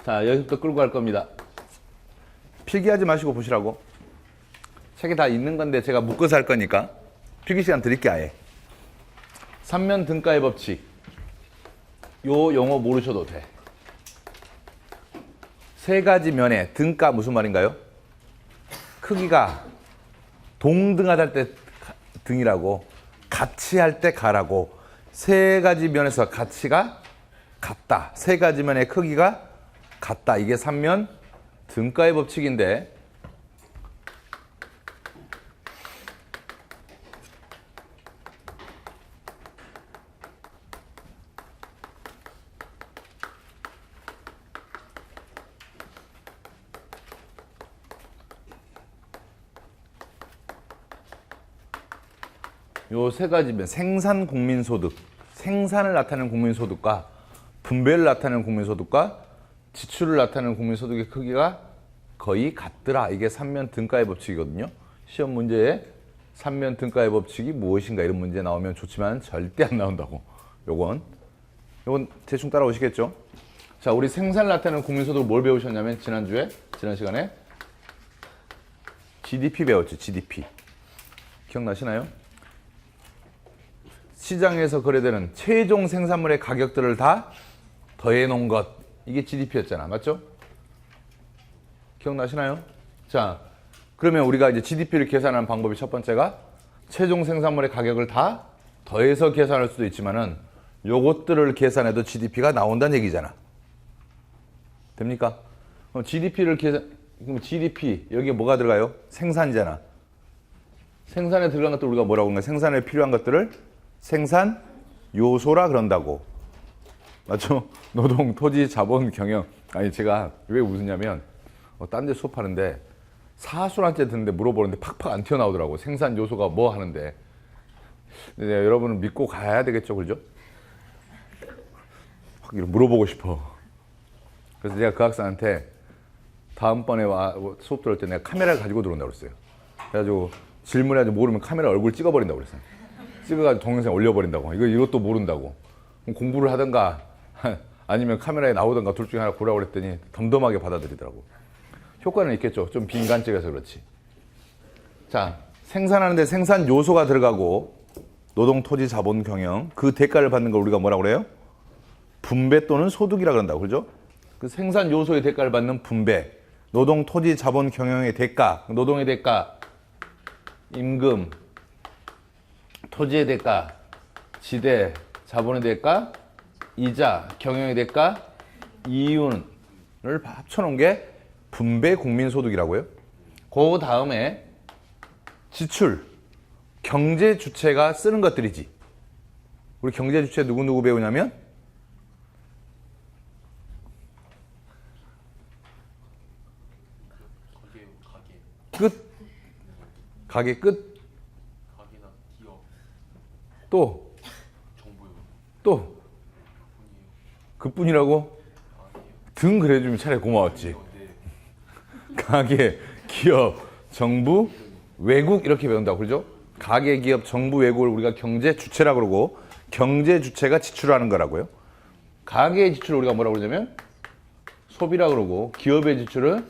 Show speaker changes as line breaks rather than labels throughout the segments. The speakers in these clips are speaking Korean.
자, 여기서부터 끌고 갈 겁니다. 필기하지 마시고 보시라고. 책에 다 있는 건데 제가 묶어서 할 거니까 필기 시간 드릴게 아예. 삼면 등가의 법칙. 요 용어 모르셔도 돼. 세 가지 면에 등가 무슨 말인가요? 크기가 동등하다 할 때 등이라고, 같이 할 때 가라고. 세 가지 면에서 가치가 같다. 세 가지 면의 크기가 같다. 이게 삼면 등가의 법칙인데, 요 세 가지면 생산 국민소득, 생산을 나타내는 국민소득과 분배를 나타내는 국민소득과 지출을 나타내는 국민소득의 크기가 거의 같더라. 이게 삼면 등가의 법칙이거든요. 시험 문제에 삼면 등가의 법칙이 무엇인가 이런 문제 나오면 좋지만 절대 안 나온다고. 요건 대충 따라오시겠죠? 자, 우리 생산을 나타내는 국민소득을 뭘 배우셨냐면 지난 시간에 GDP 배웠죠. GDP. 기억나시나요? 시장에서 거래되는 최종 생산물의 가격들을 다 더해놓은 것. 이게 GDP였잖아. 맞죠? 기억나시나요? 자, 그러면 우리가 이제 GDP를 계산하는 방법이 첫 번째가 최종 생산물의 가격을 다 더해서 계산할 수도 있지만은 요것들을 계산해도 GDP가 나온다는 얘기잖아. 됩니까? 그럼 그럼 GDP, 여기에 뭐가 들어가요? 생산이잖아. 생산에 들어간 것들 우리가 뭐라고 하는 거야? 생산에 필요한 것들을 생산 요소라 그런다고. 맞죠? 노동, 토지, 자본, 경영. 아니, 제가 왜 웃으냐면, 딴 데 수업하는데, 사수한테 듣는데 물어보는데 팍팍 안 튀어나오더라고. 생산 요소가 뭐 하는데. 근데 여러분은 믿고 가야 되겠죠, 그죠? 확 물어보고 싶어. 그래서 내가 그 학생한테 다음번에 수업 들을 때 내가 카메라를 가지고 들어온다고 그랬어요. 그래가지고 질문해가지고 모르면 카메라 얼굴 찍어버린다고 그랬어요. 찍어가지고 동영상 올려버린다고. 이것도 모른다고. 그럼 공부를 하든가 아니면 카메라에 나오든가 둘 중에 하나 고르라고 그랬더니 덤덤하게 받아들이더라고. 효과는 있겠죠. 좀 비인간적이어서 그렇지. 자, 생산하는데 생산 요소가 들어가고 노동, 토지, 자본, 경영, 그 대가를 받는 걸 우리가 뭐라고 그래요? 분배 또는 소득이라 그런다고. 그러죠? 그 생산 요소의 대가를 받는 분배, 노동, 토지, 자본, 경영의 대가, 노동의 대가, 임금, 토지의 대가, 지대, 자본의 대가, 이자, 경영의 대가, 이윤을 합쳐놓은 게 분배 국민소득이라고요. 그 다음에 지출, 경제 주체가 쓰는 것들이지. 우리 경제 주체 누구 배우냐면 끝. 가게 끝.
가게나 기업.
또.
정부요.
또. 그뿐이라고? 등 그래주면 차라리 고마웠지. 가게, 기업, 정부, 외국 이렇게 배운다고 그러죠? 가게, 기업, 정부, 외국을 우리가 경제 주체라고 그러고 경제 주체가 지출하는 거라고요. 가게의 지출을 우리가 뭐라고 그러냐면 소비라고 그러고 기업의 지출은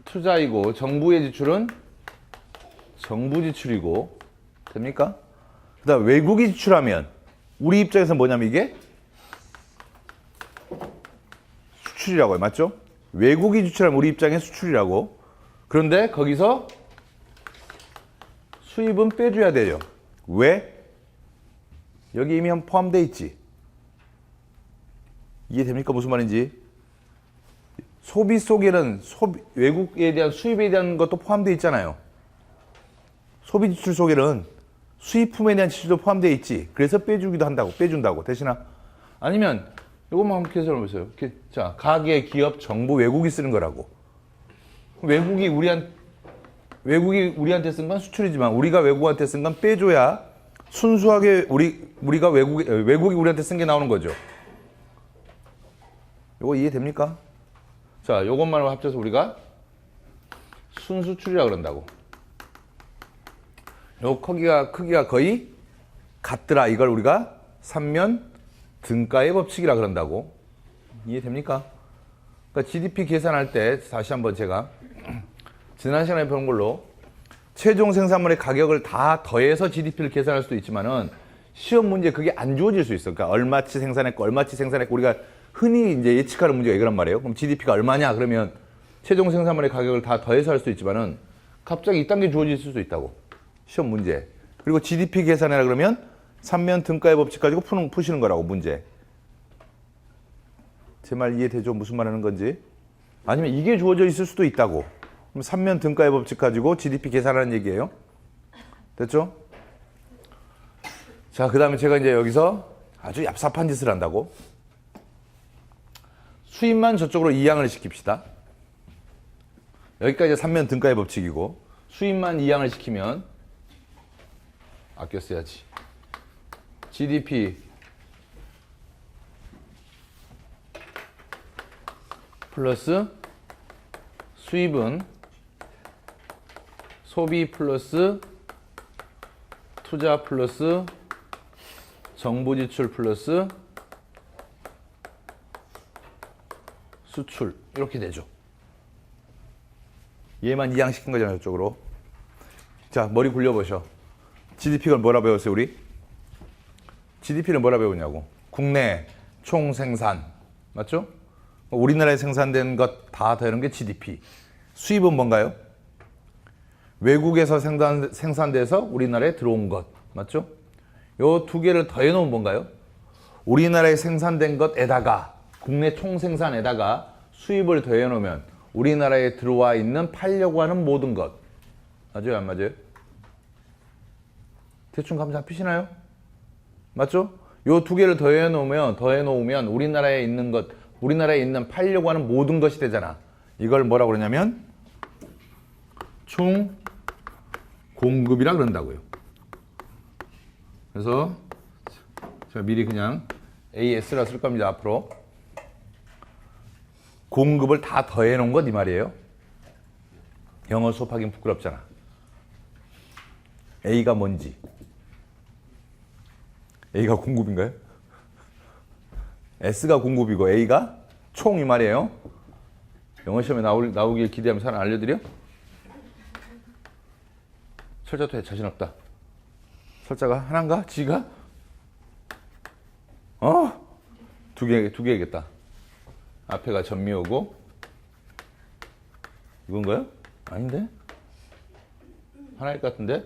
투자이고 정부의 지출은 정부 지출이고. 됩니까? 그 다음 외국이 지출하면 우리 입장에서 뭐냐면 이게 수출이라고 해요. 맞죠? 외국이 지출하면 우리 입장에 수출이라고. 그런데 거기서 수입은 빼줘야 돼요. 왜? 여기 이미 포함되어 있지. 이해됩니까? 무슨 말인지. 소비 속에는 외국에 대한 수입에 대한 것도 포함되어 있잖아요. 소비 지출 속에는 수입품에 대한 지출도 포함되어 있지. 그래서 빼준다고. 대신에 아니면 이것만 한번 계산해 보세요. 자, 가게, 기업, 정부, 외국이 쓰는 거라고. 외국이 우리한테 쓴 건 수출이지만 우리가 외국한테 쓴 건 빼줘야 순수하게 우리가 외국이 우리한테 쓴 게 나오는 거죠. 이거 이해됩니까? 자, 이것만 합쳐서 우리가 순수출이라 그런다고. 요 크기가 거의 같더라. 이걸 우리가 삼면 등가의 법칙이라 그런다고. 이해됩니까? 그러니까 GDP 계산할 때 다시 한번 제가 지난 시간에 배운 걸로 최종 생산물의 가격을 다 더해서 GDP를 계산할 수도 있지만은 시험 문제 그게 안 주어질 수 있어. 그러니까 얼마치 생산했고 얼마치 생산했고 우리가 흔히 이제 예측하는 문제가 이거란 말이에요. 그럼 GDP가 얼마냐? 그러면 최종 생산물의 가격을 다 더해서 할 수도 있지만은 갑자기 이딴 게 주어질 수도 있다고. 시험 문제. 그리고 GDP 계산해라 그러면 삼면 등가의 법칙 가지고 푸시는 거라고 문제. 제 말 이해되죠? 무슨 말 하는 건지. 아니면 이게 주어져 있을 수도 있다고. 그럼 삼면 등가의 법칙 가지고 GDP 계산하는 얘기예요. 됐죠? 자, 그 다음에 제가 이제 여기서 아주 얍삽한 짓을 한다고. 수입만 저쪽으로 이항을 시킵시다. 여기까지 삼면 등가의 법칙이고 수입만 이항을 시키면 아껴 써야지. GDP 플러스 수입은 소비 플러스 투자 플러스 정부 지출 플러스 수출 이렇게 되죠. 얘만 이항시킨 거잖아요. 이쪽으로. 자, 머리 굴려보셔. GDP를 뭐라 배웠어요 우리? GDP를 뭐라 배우냐고. 국내 총생산. 맞죠? 우리나라에 생산된 것 다 되는 게 GDP. 수입은 뭔가요? 외국에서 생산돼서 우리나라에 들어온 것. 맞죠? 요 두 개를 더해 놓으면 뭔가요? 우리나라에 생산된 것에다가 국내 총생산에다가 수입을 더해 놓으면 우리나라에 들어와 있는 팔려고 하는 모든 것. 맞아요? 안 맞아요? 대충 감 잡히시나요? 맞죠? 요 두 개를 더해 놓으면 우리나라에 있는 것, 우리나라에 있는 팔려고 하는 모든 것이 되잖아. 이걸 뭐라고 그러냐면 총 공급이라 그런다고요. 그래서 제가 미리 그냥 AS라 쓸 겁니다. 앞으로 공급을 다 더해 놓은 것 이 말이에요. 영어 수업하긴 부끄럽잖아. A가 뭔지. A가 공급인가요? S가 공급이고 A가 총 이 말이에요. 영어 시험에 나오길 기대하면서 하나 알려드려? 철자도 자신 없다. 철자가 하나인가? 지가? 두 개겠다. 앞에가 전미호고 이건가요? 아닌데? 하나일 것 같은데?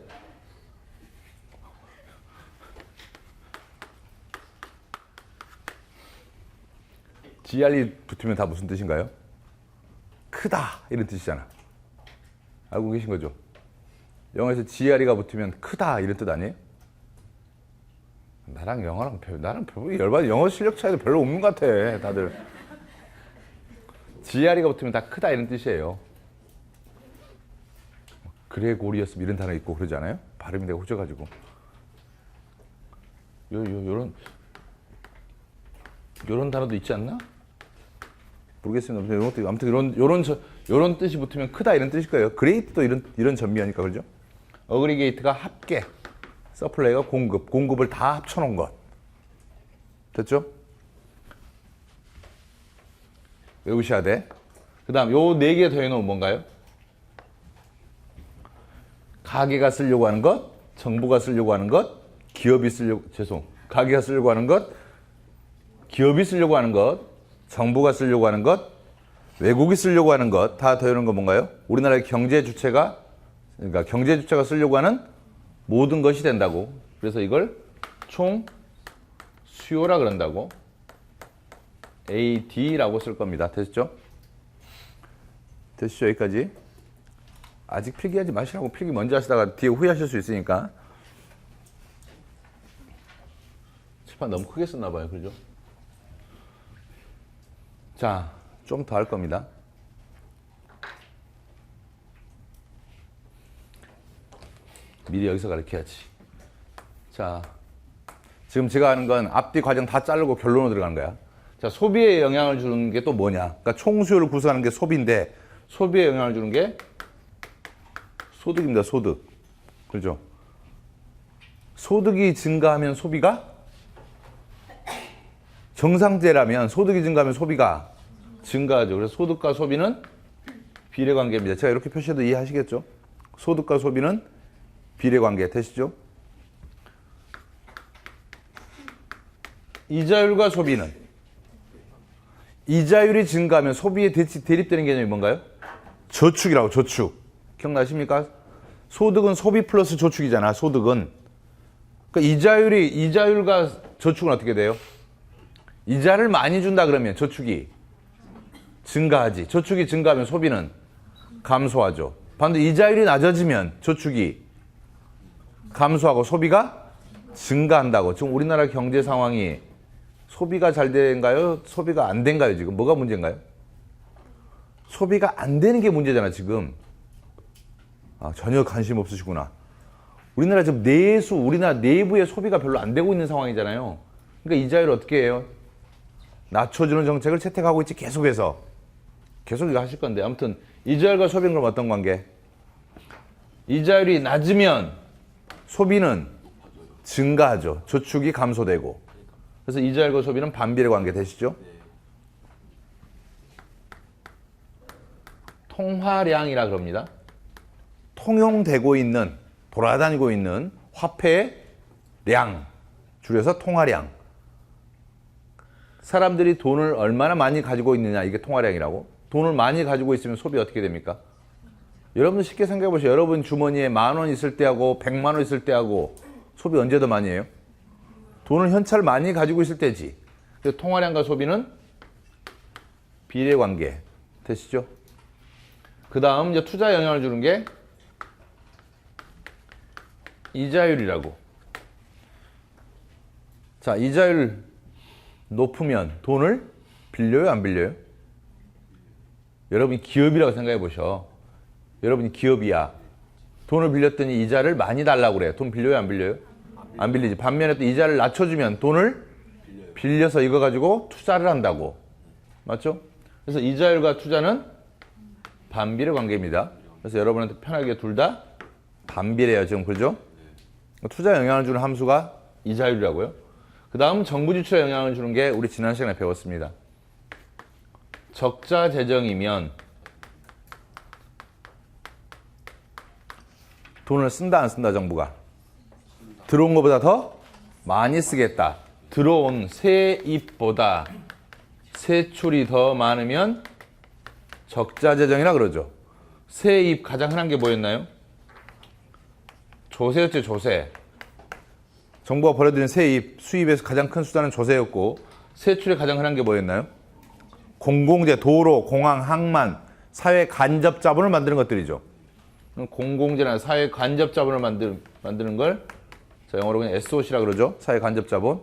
GR이 붙으면 다 무슨 뜻인가요? 크다 이런 뜻이잖아. 알고 계신 거죠? 영어에서 GR이가 붙으면 크다 이런 뜻 아니에요? 나랑 영어랑 나랑 별로 열받아. 영어 실력 차이도 별로 없는 것 같아 다들. GR이가 붙으면 다 크다 이런 뜻이에요. 그레고리어스 이런 단어 있고 그러지 않아요? 발음이 내가 후져가지고 요런 단어도 있지 않나? 모르겠습니다. 아무튼 요런 뜻이 붙으면 크다 이런 뜻일 거예요. 그레이트도 이런 전미하니까 그러죠? 어그리게이트가 합계, 서플라이가 공급을 다 합쳐놓은 것. 됐죠? 외우셔야 돼. 그 다음 요 네 개 더해놓으면 뭔가요? 가게가 쓰려고 하는 것, 정부가 쓰려고 하는 것, 가게가 쓰려고 하는 것, 기업이 쓰려고 하는 것, 정부가 쓰려고 하는 것, 외국이 쓰려고 하는 것 다 더해놓은 건 뭔가요? 우리나라의 경제 주체가 쓰려고 하는 모든 것이 된다고. 그래서 이걸 총 수요라 그런다고. AD라고 쓸 겁니다. 됐죠? 됐죠? 여기까지. 아직 필기하지 마시라고. 필기 먼저 하시다가 뒤에 후회하실 수 있으니까. 칠판 너무 크게 썼나 봐요. 그죠? 자, 좀 더 할 겁니다. 미리 여기서 가르쳐야지. 자, 지금 제가 하는 건 앞뒤 과정 다 자르고 결론으로 들어가는 거야. 자, 소비에 영향을 주는 게 또 뭐냐? 그러니까 총수요를 구성하는 게 소비인데 소비에 영향을 주는 게 소득입니다. 소득. 그렇죠? 소득이 증가하면 소비가 정상제라면 소득이 증가하면 소비가 증가하죠. 그래서 소득과 소비는 비례관계입니다. 제가 이렇게 표시해도 이해하시겠죠? 소득과 소비는 비례관계 되시죠? 이자율과 소비는 이자율이 증가하면 소비에 대립되는 개념이 뭔가요? 저축이라고. 저축. 기억나십니까? 소득은 소비 플러스 저축이잖아. 소득은. 그러니까 이자율과 저축은 어떻게 돼요? 이자를 많이 준다 그러면 저축이 증가하지. 저축이 증가하면 소비는 감소하죠. 반대 이자율이 낮아지면 저축이 감소하고 소비가 증가한다고. 지금 우리나라 경제 상황이 소비가 잘 된가요? 소비가 안 된가요? 지금 뭐가 문제인가요? 소비가 안 되는 게 문제잖아 지금. 아, 전혀 관심 없으시구나. 우리나라 지금 우리나라 내부의 소비가 별로 안 되고 있는 상황이잖아요. 그러니까 이자율을 어떻게 해요? 낮춰주는 정책을 채택하고 있지. 계속해서 계속 이거 하실 건데, 아무튼 이자율과 소비는 그럼 어떤 관계? 이자율이 낮으면 소비는 증가하죠. 저축이 감소되고. 그래서 이자율과 소비는 반비례 관계 되시죠? 통화량이라 그럽니다. 통용되고 있는, 돌아다니고 있는 화폐의 량, 줄여서 통화량. 사람들이 돈을 얼마나 많이 가지고 있느냐, 이게 통화량이라고. 돈을 많이 가지고 있으면 소비 어떻게 됩니까? 여러분 쉽게 생각해 보세요. 여러분 주머니에 10,000원 있을 때하고 100만 원 있을 때하고 소비 언제 더 많이 해요? 돈을 현찰 많이 가지고 있을 때지. 그래서 통화량과 소비는 비례관계 되시죠? 그 다음 이제 투자에 영향을 주는 게 이자율이라고. 자, 이자율 높으면 돈을 빌려요, 안 빌려요? 여러분이 기업이라고 생각해 보셔. 여러분이 기업이야. 돈을 빌렸더니 이자를 많이 달라고 그래. 돈 빌려요, 안 빌려요? 안 빌리지. 반면에 또 이자를 낮춰주면 돈을 빌려서 이거 가지고 투자를 한다고. 맞죠? 그래서 이자율과 투자는 반비례 관계입니다. 그래서 여러분한테 편하게 둘 다 반비례예요, 지금. 그죠? 투자에 영향을 주는 함수가 이자율이라고요. 그 다음 정부 지출에 영향을 주는 게 우리 지난 시간에 배웠습니다. 적자 재정이면 돈을 쓴다 안 쓴다 정부가? 들어온 것보다 더 많이 쓰겠다. 들어온 세입보다 세출이 더 많으면 적자 재정이라 그러죠. 세입 가장 흔한 게 뭐였나요? 조세였죠, 조세. 정부가 벌어들인 세입, 수입에서 가장 큰 수단은 조세였고, 세출에 가장 흔한 게 뭐였나요? 공공재, 도로, 공항, 항만, 사회 간접 자본을 만드는 것들이죠. 공공재나 사회 간접 자본을 만드는 걸 자, 영어로 그냥 SOC라 그러죠. 사회 간접 자본.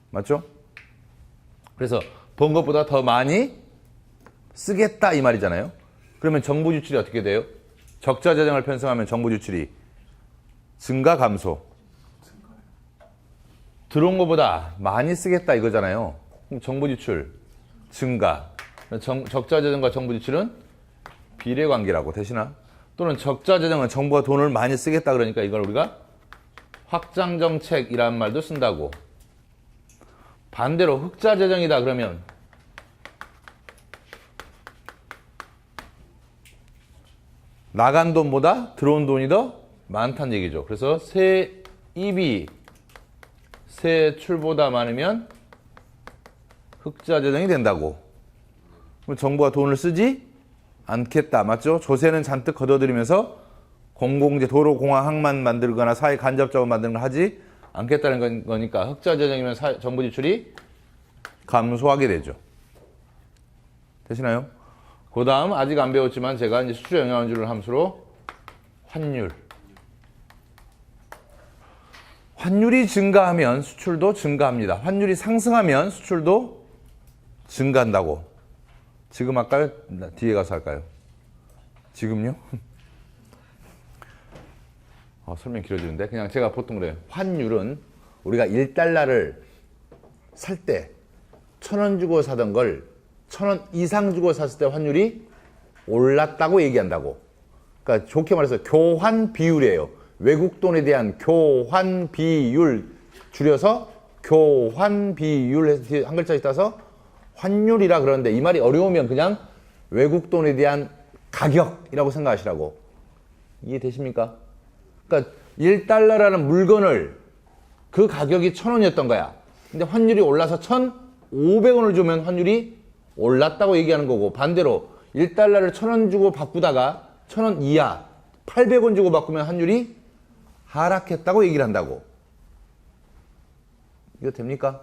맞죠? 그래서 번 것보다 더 많이 쓰겠다 이 말이잖아요. 그러면 정부 지출이 어떻게 돼요? 적자 재정을 편성하면 정부 지출이 증가, 감소. 들어온 것보다 많이 쓰겠다 이거잖아요. 그럼 정부 지출 증가. 적자 재정과 정부 지출은 비례 관계라고. 대신하 또는 적자 재정은 정부가 돈을 많이 쓰겠다 그러니까 이걸 우리가 확장 정책이라는 말도 쓴다고. 반대로 흑자 재정이다 그러면 나간 돈보다 들어온 돈이 더 많다는 얘기죠. 그래서 세입이 세출보다 많으면 흑자 재정이 된다고. 그럼 정부가 돈을 쓰지 않겠다. 맞죠? 조세는 잔뜩 걷어들이면서 공공재, 도로, 공항, 항만 만들거나 사회 간접 자본 만드는 걸 하지 않겠다는 거니까 흑자 재정이면 정부 지출이 감소하게 되죠. 되시나요? 그 다음 아직 안 배웠지만 제가 이제 수출에 영향을 주는 함수로 환율. 환율이 증가하면 수출도 증가합니다. 환율이 상승하면 수출도 증가한다고. 지금 할까요? 뒤에 가서 할까요? 지금요? 설명 길어지는데 그냥 제가 보통 그래요. 환율은 우리가 1달러를 살 때 1,000원 주고 사던 걸 1,000원 이상 주고 샀을 때 환율이 올랐다고 얘기한다고. 그러니까 좋게 말해서 교환 비율이에요. 외국 돈에 대한 교환 비율, 줄여서 교환 비율 한 글자씩 따서 환율이라 그러는데 이 말이 어려우면 그냥 외국 돈에 대한 가격이라고 생각하시라고. 이해되십니까? 그러니까 1달러라는 물건을 그 가격이 1,000원이었던 거야. 근데 환율이 올라서 1,500원을 주면 환율이 올랐다고 얘기하는 거고, 반대로 1달러를 1,000원 주고 바꾸다가 1,000원 이하 800원 주고 바꾸면 환율이 하락했다고 얘기를 한다고. 이거 됩니까?